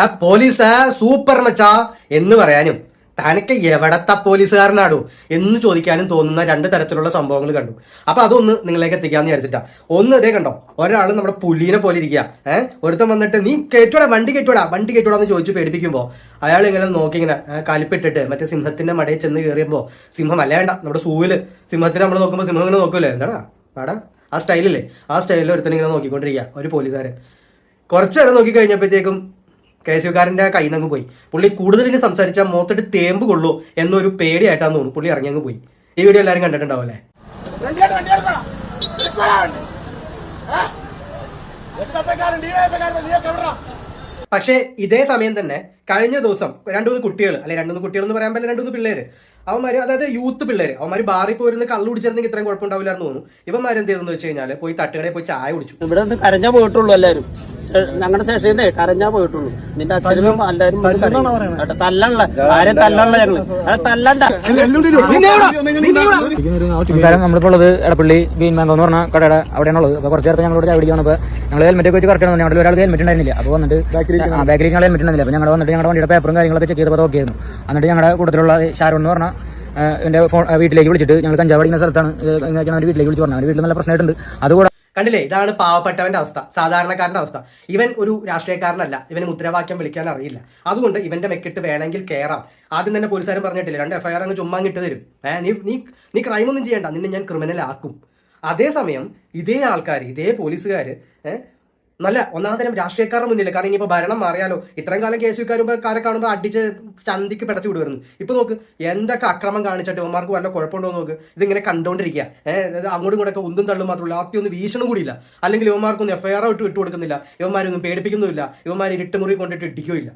ആ police super മച്ചാ എന്ന് പറയാനും തനിക്ക് എവിടത്തെ പോലീസുകാരനാടോ എന്ന് ചോദിക്കാനും തോന്നുന്ന രണ്ട് തരത്തിലുള്ള സംഭവങ്ങൾ കണ്ടു. അപ്പൊ അതൊന്ന് നിങ്ങളിലേക്ക് എത്തിക്കാന്ന് വിചാരിച്ചിട്ടാ. ഒന്ന് ഇതേ കണ്ടോ, ഒരാൾ നമ്മുടെ പുലിനെ പോലെ ഇരിക്കുക. ഒരുത്തം വന്നിട്ട് നീ കയറ്റോടാ വണ്ടി കയറ്റോടാ എന്ന് ചോദിച്ച് പേടിപ്പിക്കുമ്പോൾ അയാൾ ഇങ്ങനെ നോക്കി ഇങ്ങനെ കാലിപ്പിട്ടിട്ട് മറ്റേ സിംഹത്തിന്റെ മടയിൽ ചെന്ന് കയറിയുമ്പോൾ സിംഹം അല്ലേണ്ട നമ്മുടെ സൂവില് സിംഹത്തിനെ നമ്മൾ നോക്കുമ്പോൾ സിംഹം ഇങ്ങനെ നോക്കൂലേ, എന്താടാ പാടാ ആ സ്റ്റൈലില്ലേ, ആ സ്റ്റൈലിൽ ഒരുത്തൻ ഇങ്ങനെ നോക്കിക്കൊണ്ടിരിക്കുക ഒരു പോലീസുകാരൻ. കുറച്ചു നേരം നോക്കി കഴിഞ്ഞപ്പോഴത്തേക്കും കേസുകാരന്റെ കയ്യിൽ നിന്ന് പോയി. പുള്ളി കൂടുതൽ ഇനി സംസാരിച്ചാൽ മോത്തിട്ട് തേമ്പ് കൊള്ളൂ എന്നൊരു പേടിയായിട്ടാന്ന് തോന്നുന്നു പുള്ളി ഇറങ്ങി അങ്ങ് പോയി. ഈ വീഡിയോ എല്ലാവരും കണ്ടിട്ടുണ്ടാവും അല്ലേ? പക്ഷേ ഇതേ സമയം തന്നെ കഴിഞ്ഞ ദിവസം രണ്ടു മൂന്ന് കുട്ടികൾ എന്ന് പറയാൻ പറ്റില്ല, രണ്ടു മൂന്ന് പിള്ളേര് അവന്മാര്, അതായത് യൂത്ത് പിള്ളേര്, അവന്മാര് ബാറിൽ പോയിരുന്ന് കള്ളു കുടിച്ചിരുന്നെങ്കിൽ ഇത്രയും കുഴപ്പമുണ്ടാവില്ലാന്ന് തോന്നുന്നു. ഇവന്മാര് എന്ത് ചെയ്തെന്ന് വെച്ച് കഴിഞ്ഞാൽ പോയി തട്ടുകടയിൽ പോയി ചായ കുടിച്ചു. ഇവിടെ നിന്ന് കരഞ്ഞാ പോയിട്ടുള്ളൂ എല്ലാവരും, ഞങ്ങളുടെ സ്റ്റേഷനിൽ നിന്ന് കരഞ്ഞാ പോയിട്ടുള്ളൂ. നിന്റെ അച്ഛനും എല്ലാവരും തല്ലണ്ട, ആരും തല്ലണ്ട, ഞങ്ങള് തല്ലണ്ട. നമ്മളിപ്പോ ഉള്ളത് എടപ്പള്ളി ഗ്രീൻ ബാങ്ക് എന്ന് പറഞ്ഞ കടയുടെ അവിടെയാണുള്ളത്. അപ്പൊ കുറച്ച് നേരത്തെ ഞങ്ങളോട് ചായ കുടിക്കാൻ ഞങ്ങൾ ഹെൽമെറ്റ് വെച്ച് കറക്റ്റ് ഞങ്ങളുടെ ഒരാൾ ഹെൽമെറ്റ് ഉണ്ടായിരുന്നില്ല. അപ്പോൾ വന്നിട്ട് ബാക്കിൽ ഞങ്ങൾ ഹെൽമെറ്റ് ഉണ്ടായിരുന്നില്ല. അപ്പോൾ ഞങ്ങൾ വന്നിട്ട് ഞങ്ങളുടെ വണ്ടിയുടെ പേപ്പറും കാര്യങ്ങളൊക്കെ ചെക്ക് ചെയ്തപ്പോൾ ഓക്കെയായിരുന്നു. എന്നിട്ട് ഞങ്ങളുടെ കൂട്ടത്തിലുള്ള ഷാരോൺ എന്ന് പറഞ്ഞ എന്റെ ഫോൺ വീട്ടിലേക്ക് വിളിച്ചിട്ട്, ഞങ്ങൾ കഞ്ചാവ് അടിക്കുന്ന സ്ഥലത്താണ്, വീട്ടിലേക്ക് വിളിച്ച് പറഞ്ഞു വീട്ടിൽ നല്ല പ്രശ്നമായിട്ടുണ്ട്. അതുകൂടെ കണ്ടില്ലേ, ഇതാണ് പാവപ്പെട്ടവന്റെ അവസ്ഥ, സാധാരണക്കാരന്റെ അവസ്ഥ. ഇവൻ ഒരു രാഷ്ട്രീയക്കാരനല്ല, ഇവന് മുദ്രാവാക്യം വിളിക്കാൻ അറിയില്ല. അതുകൊണ്ട് ഇവന്റെ മെക്കിട്ട് വേണമെങ്കിൽ കയറാം. ആദ്യം തന്നെ പോലീസുകാരൻ പറഞ്ഞിട്ടില്ല, 2 FIR അങ്ങ് ചുമ്മാ ഇട്ട് തരും. നീ ക്രൈമൊന്നും ചെയ്യണ്ട, നിന്നെ ഞാൻ ക്രിമിനൽ ആക്കും. അതേസമയം ഇതേ ആൾക്കാർ, ഇതേ പോലീസുകാര് നല്ല ഒന്നാം തരം രാഷ്ട്രീയക്കാരുടെ മുന്നിൽ, കാരണം ഇനിയിപ്പോൾ ഭരണം മാറിയാലോ, ഇത്രയും കാലം കേസുകാരെ കാണുമ്പോൾ അടിച്ച് ചന്തിക്ക് പിടച്ചു വിടുമായിരുന്നു. ഇപ്പൊ നോക്ക് എന്തൊക്കെ അക്രമം കാണിച്ചിട്ട് ഇവന്മാർക്ക് വല്ല കുഴപ്പമുണ്ടോ നോക്ക്. ഇതിങ്ങനെ കണ്ടോണ്ടിരിക്കുക, അങ്ങോട്ടും ഇങ്ങോട്ടൊക്കെ ഒന്നും തള്ളും മാത്രമല്ല, ആക്കി ഒന്ന് വീശണം കൂടിയില്ല. അല്ലെങ്കിൽ ഇവന്മാർക്കൊന്നും FIR വിട്ടു കൊടുക്കുന്നില്ല, ഇവന്മാരൊന്നും പേടിപ്പിക്കുന്നുമില്ല, ഇവന്മാർ ഇരുട്ടുമുറി കൊണ്ടിട്ട് ഇടിക്കുകയില്ല.